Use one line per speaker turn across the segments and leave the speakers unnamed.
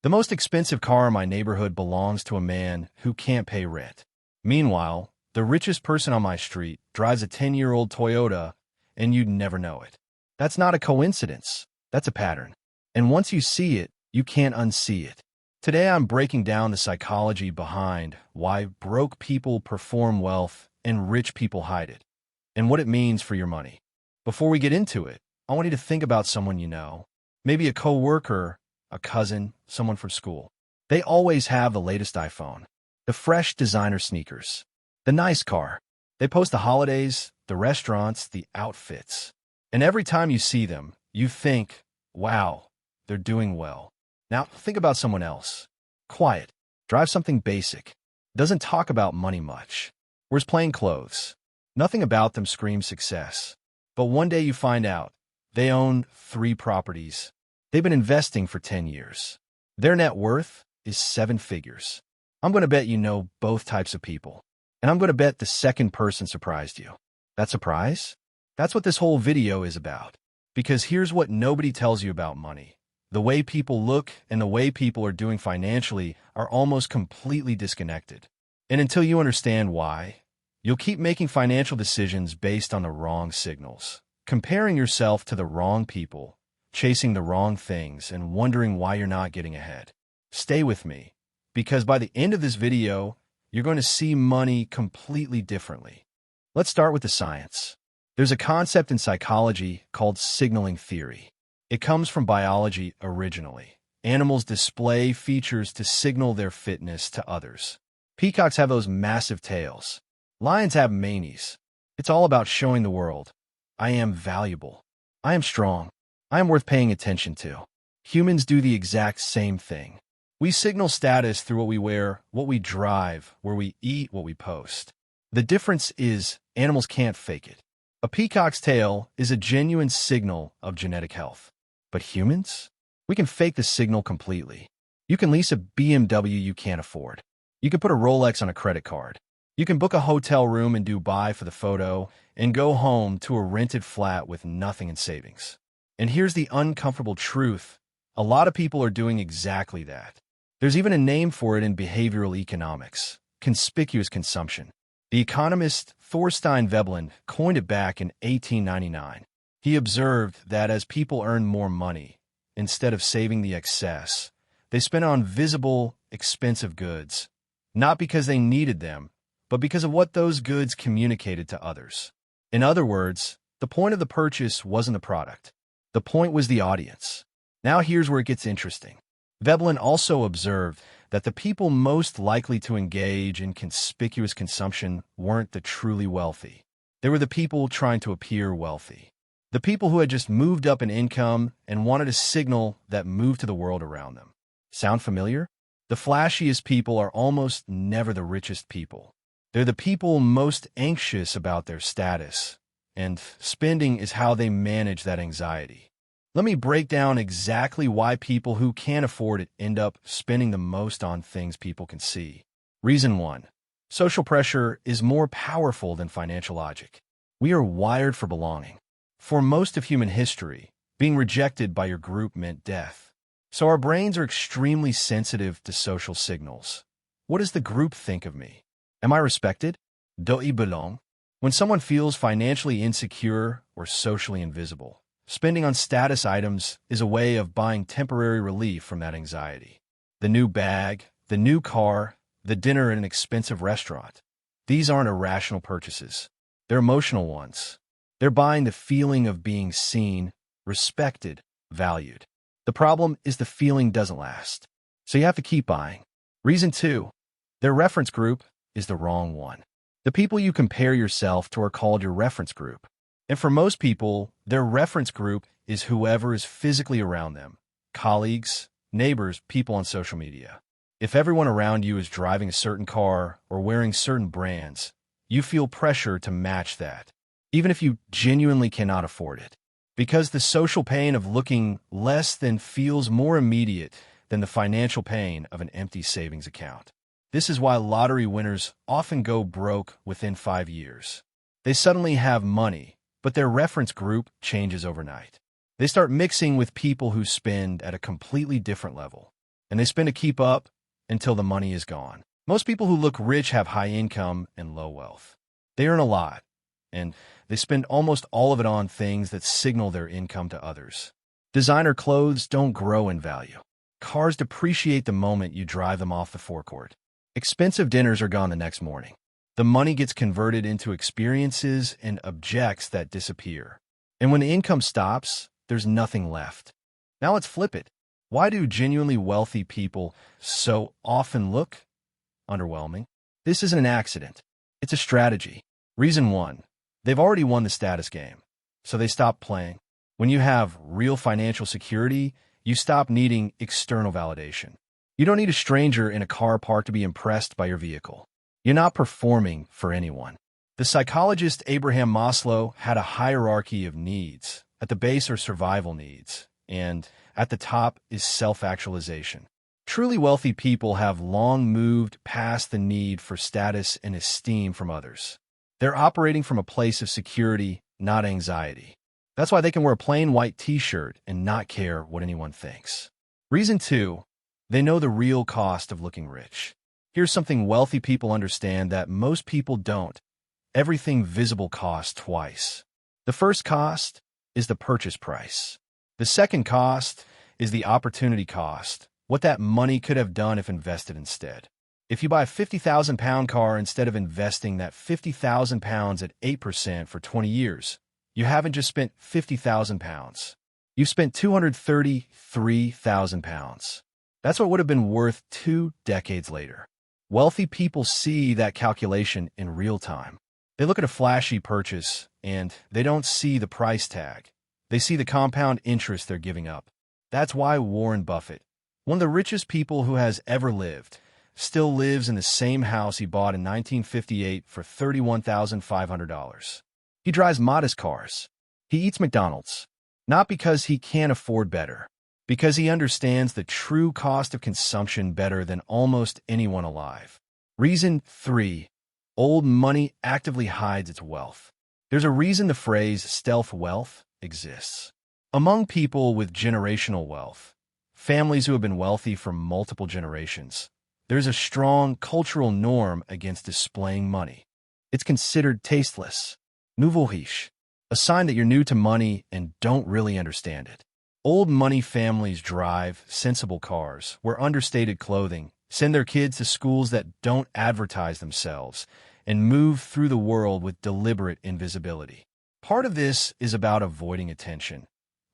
The most expensive car in my neighborhood belongs to a man who can't pay rent. Meanwhile, the richest person on my street drives a 10-year-old Toyota, and you'd never know it. That's not a coincidence. That's a pattern. And once you see it, you can't unsee it. Today, I'm breaking down the psychology behind why broke people perform wealth and rich people hide it, and what it means for your money. Before we get into it, I want you to think about someone you know, maybe a coworker, a cousin, someone from school. They always have the latest iPhone, the fresh designer sneakers, the nice car. They post the holidays, the restaurants, the outfits. And every time you see them, you think, wow, they're doing well. Now, think about someone else. Quiet, drives something basic, doesn't talk about money much, wears plain clothes. Nothing about them screams success. But one day you find out they own 3 properties. They've been investing for 10 years. Their net worth is 7 figures. I'm going to bet you know both types of people. And I'm going to bet the second person surprised you. That surprise? That's what this whole video is about. Because here's what nobody tells you about money. The way people look and the way people are doing financially are almost completely disconnected. And until you understand why, you'll keep making financial decisions based on the wrong signals, comparing yourself to the wrong people, chasing the wrong things, and wondering why you're not getting ahead. Stay with me, because by the end of this video, you're going to see money completely differently. Let's start with the science. There's a concept in psychology called signaling theory. It comes from biology originally. Animals display features to signal their fitness to others. Peacocks have those massive tails. Lions have manes. It's all about showing the world, I am valuable. I am strong. I am worth paying attention to. Humans do the exact same thing. We signal status through what we wear, what we drive, where we eat, what we post. The difference is animals can't fake it. A peacock's tail is a genuine signal of genetic health. But humans? We can fake the signal completely. You can lease a BMW you can't afford. You can put a Rolex on a credit card. You can book a hotel room in Dubai for the photo and go home to a rented flat with nothing in savings. And here's the uncomfortable truth. A lot of people are doing exactly that. There's even a name for it in behavioral economics: conspicuous consumption. The economist Thorstein Veblen coined it back in 1899. He observed that as people earn more money, instead of saving the excess, they spent on visible, expensive goods, not because they needed them, but because of what those goods communicated to others. In other words, the point of the purchase wasn't the product. The point was the audience. Now here's where it gets interesting. Veblen also observed that the people most likely to engage in conspicuous consumption weren't the truly wealthy. They were the people trying to appear wealthy. The people who had just moved up in income and wanted a signal that moved to the world around them. Sound familiar? The flashiest people are almost never the richest people. They're the people most anxious about their status, and spending is how they manage that anxiety. Let me break down exactly why people who can't afford it end up spending the most on things people can see. Reason 1. Social pressure is more powerful than financial logic. We are wired for belonging. For most of human history, being rejected by your group meant death. So our brains are extremely sensitive to social signals. What does the group think of me? Am I respected? Do I belong? When someone feels financially insecure or socially invisible, spending on status items is a way of buying temporary relief from that anxiety. The new bag, the new car, the dinner at an expensive restaurant. These aren't irrational purchases. They're emotional ones. They're buying the feeling of being seen, respected, valued. The problem is the feeling doesn't last. So you have to keep buying. Reason 2. Their reference group is the wrong one. The people you compare yourself to are called your reference group. And for most people, their reference group is whoever is physically around them: colleagues, neighbors, people on social media. If everyone around you is driving a certain car or wearing certain brands, you feel pressure to match that, even if you genuinely cannot afford it. Because the social pain of looking less than feels more immediate than the financial pain of an empty savings account. This is why lottery winners often go broke within 5 years. They suddenly have money, but their reference group changes overnight. They start mixing with people who spend at a completely different level. and they spend to keep up until the money is gone. Most people who look rich have high income and low wealth. They earn a lot, and they spend almost all of it on things that signal their income to others. Designer clothes don't grow in value. Cars depreciate the moment you drive them off the forecourt. Expensive dinners are gone the next morning. The money gets converted into experiences and objects that disappear. And when the income stops, there's nothing left. Now let's flip it. Why do genuinely wealthy people so often look underwhelming? This isn't an accident. It's a strategy. Reason 1, they've already won the status game, so they stop playing. When you have real financial security, you stop needing external validation. You don't need a stranger in a car park to be impressed by your vehicle. You're not performing for anyone. The psychologist Abraham Maslow had a hierarchy of needs. At the base are survival needs, and at the top is self-actualization. Truly wealthy people have long moved past the need for status and esteem from others. They're operating from a place of security, not anxiety. That's why they can wear a plain white t-shirt and not care what anyone thinks. Reason 2, they know the real cost of looking rich. Here's something wealthy people understand that most people don't. Everything visible costs twice. The first cost is the purchase price. The second cost is the opportunity cost, what that money could have done if invested instead. If you buy a 50,000-pound car instead of investing that 50,000 pounds at 8% for 20 years, you haven't just spent 50,000 pounds. You've spent 233,000 pounds. That's what would have been worth 2 decades later. Wealthy people see that calculation in real time. They look at a flashy purchase, and they don't see the price tag. They see the compound interest they're giving up. That's why Warren Buffett, one of the richest people who has ever lived, still lives in the same house he bought in 1958 for $31,500. He drives modest cars. He eats McDonald's, not because he can't afford better, because he understands the true cost of consumption better than almost anyone alive. Reason 3, old money actively hides its wealth. There's a reason the phrase stealth wealth exists. Among people with generational wealth, families who have been wealthy for multiple generations, there's a strong cultural norm against displaying money. It's considered tasteless, nouveau riche, a sign that you're new to money and don't really understand it. Old money families drive sensible cars, wear understated clothing, send their kids to schools that don't advertise themselves, and move through the world with deliberate invisibility. Part of this is about avoiding attention.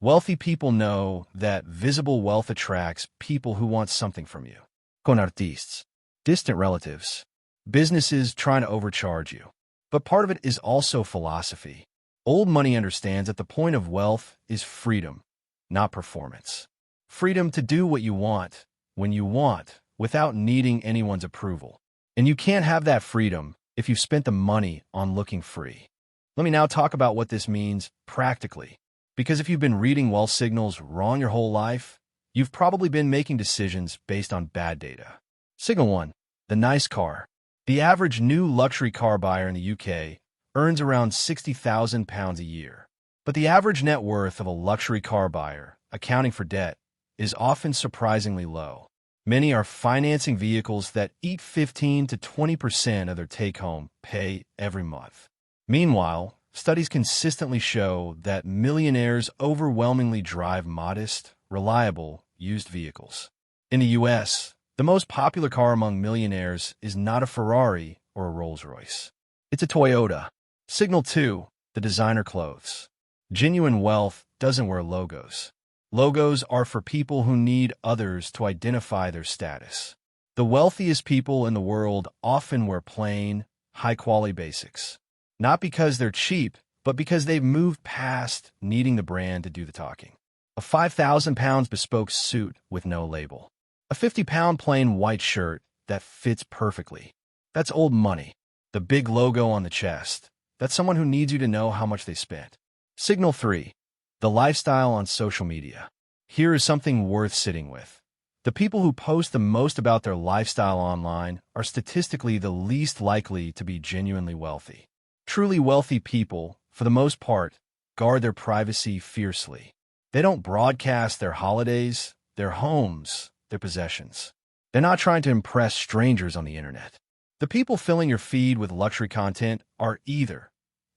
Wealthy people know that visible wealth attracts people who want something from you. Con artistes, distant relatives, businesses trying to overcharge you. But part of it is also philosophy. Old money understands that the point of wealth is freedom, not performance. Freedom to do what you want, when you want, without needing anyone's approval. And you can't have that freedom if you've spent the money on looking free. Let me now talk about what this means practically. Because if you've been reading wealth signals wrong your whole life, you've probably been making decisions based on bad data. Signal 1, the nice car. The average new luxury car buyer in the UK earns around £60,000 a year. But the average net worth of a luxury car buyer, accounting for debt, is often surprisingly low. Many are financing vehicles that eat 15 to 20% of their take-home pay every month. Meanwhile, studies consistently show that millionaires overwhelmingly drive modest, reliable, used vehicles. In the U.S., the most popular car among millionaires is not a Ferrari or a Rolls-Royce. It's a Toyota. Signal 2, the designer clothes. Genuine wealth doesn't wear logos. Logos are for people who need others to identify their status. The wealthiest people in the world often wear plain, high-quality basics. Not because they're cheap, but because they've moved past needing the brand to do the talking. A 5,000 pounds bespoke suit with no label. A 50-pound plain white shirt that fits perfectly. That's old money. The big logo on the chest. That's someone who needs you to know how much they spent. Signal 3, the lifestyle on social media. Here is something worth sitting with. The people who post the most about their lifestyle online are statistically the least likely to be genuinely wealthy. Truly wealthy people, for the most part, guard their privacy fiercely. They don't broadcast their holidays, their homes, their possessions. They're not trying to impress strangers on the internet. The people filling your feed with luxury content are either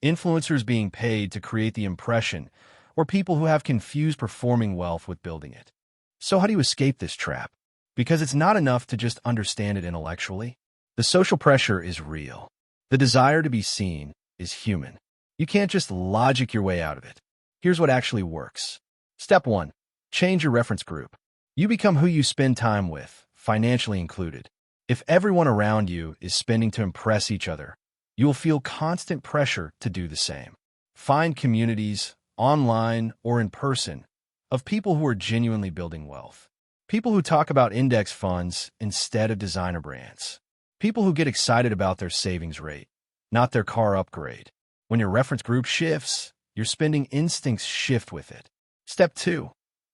influencers being paid to create the impression or people who have confused performing wealth with building it. So how do you escape this trap? Because it's not enough to just understand it intellectually. The social pressure is real. The desire to be seen is human. You can't just logic your way out of it. Here's what actually works. Step 1. Change your reference group. You become who you spend time with, financially included. If everyone around you is spending to impress each other, you will feel constant pressure to do the same. Find communities, online or in person, of people who are genuinely building wealth. People who talk about index funds instead of designer brands. People who get excited about their savings rate, not their car upgrade. When your reference group shifts, your spending instincts shift with it. Step 2.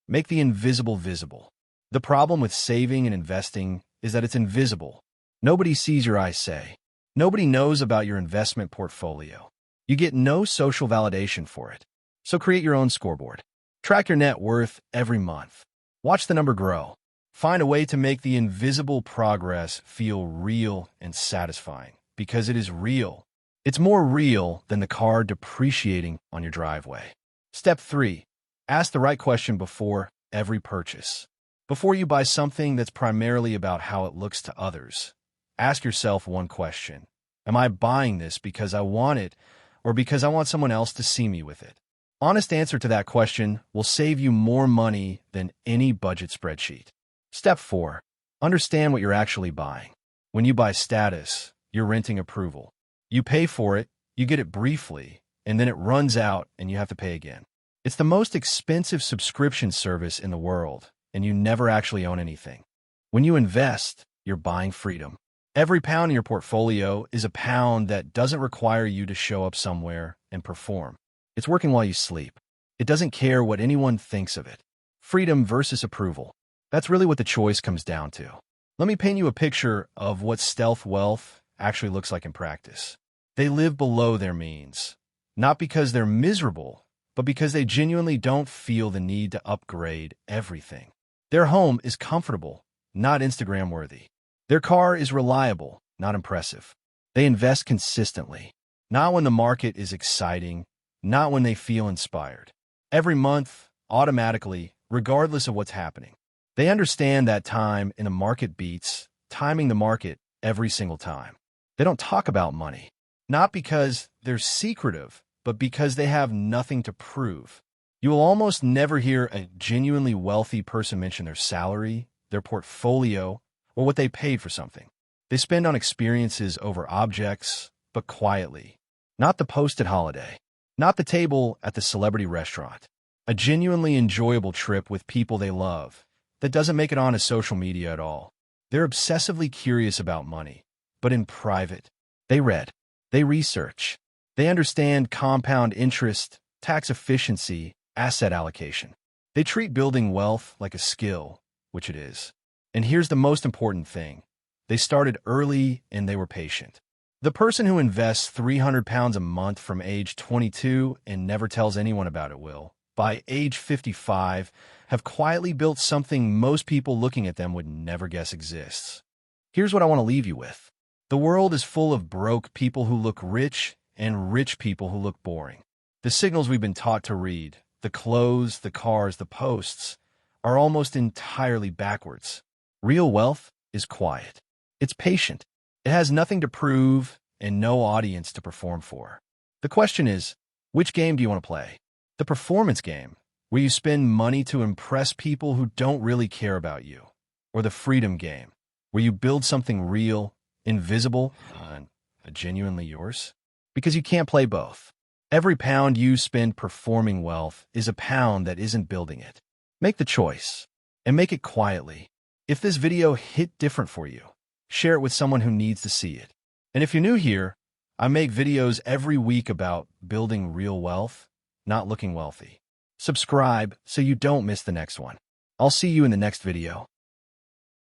Make the invisible visible. The problem with saving and investing is that it's invisible. Nobody sees your eyes say. Nobody knows about your investment portfolio. You get no social validation for it. So create your own scoreboard. Track your net worth every month. Watch the number grow. Find a way to make the invisible progress feel real and satisfying, because it is real. It's more real than the car depreciating on your driveway. Step 3. Ask the right question before every purchase. Before you buy something that's primarily about how it looks to others, ask yourself one question. Am I buying this because I want it or because I want someone else to see me with it? Honest answer to that question will save you more money than any budget spreadsheet. Step 4. Understand what you're actually buying. When you buy status, you're renting approval. You pay for it, you get it briefly, and then it runs out and you have to pay again. It's the most expensive subscription service in the world, and you never actually own anything. When you invest, you're buying freedom. Every pound in your portfolio is a pound that doesn't require you to show up somewhere and perform. It's working while you sleep. It doesn't care what anyone thinks of it. Freedom versus approval. That's really what the choice comes down to. Let me paint you a picture of what stealth wealth actually looks like in practice. They live below their means, not because they're miserable, but because they genuinely don't feel the need to upgrade everything. Their home is comfortable, not Instagram-worthy. Their car is reliable, not impressive. They invest consistently, not when the market is exciting, not when they feel inspired. Every month, automatically, regardless of what's happening. They understand that time in the market beats timing the market every single time. They don't talk about money, not because they're secretive, but because they have nothing to prove. You will almost never hear a genuinely wealthy person mention their salary, their portfolio, or what they paid for something. They spend on experiences over objects, but quietly. Not the posted holiday, not the table at the celebrity restaurant. A genuinely enjoyable trip with people they love that doesn't make it onto social media at all. They're obsessively curious about money, but in private. They read, they research, they understand compound interest, tax efficiency, asset allocation. They treat building wealth like a skill, which it is. And here's the most important thing. They started early and they were patient. The person who invests 300 pounds a month from age 22 and never tells anyone about it will, by age 55, have quietly built something most people looking at them would never guess exists. Here's what I want to leave you with. The world is full of broke people who look rich and rich people who look boring. The signals we've been taught to read, the clothes, the cars, the posts, are almost entirely backwards. Real wealth is quiet. It's patient. It has nothing to prove and no audience to perform for. The question is, which game do you want to play? The performance game, where you spend money to impress people who don't really care about you, or the freedom game, where you build something real, invisible, and genuinely yours? Because you can't play both. Every pound you spend performing wealth is a pound that isn't building it. Make the choice, and make it quietly. If this video hit different for you, share it with someone who needs to see it. And if you're new here, I make videos every week about building real wealth, not looking wealthy. Subscribe so you don't miss the next one. I'll see you in the next video.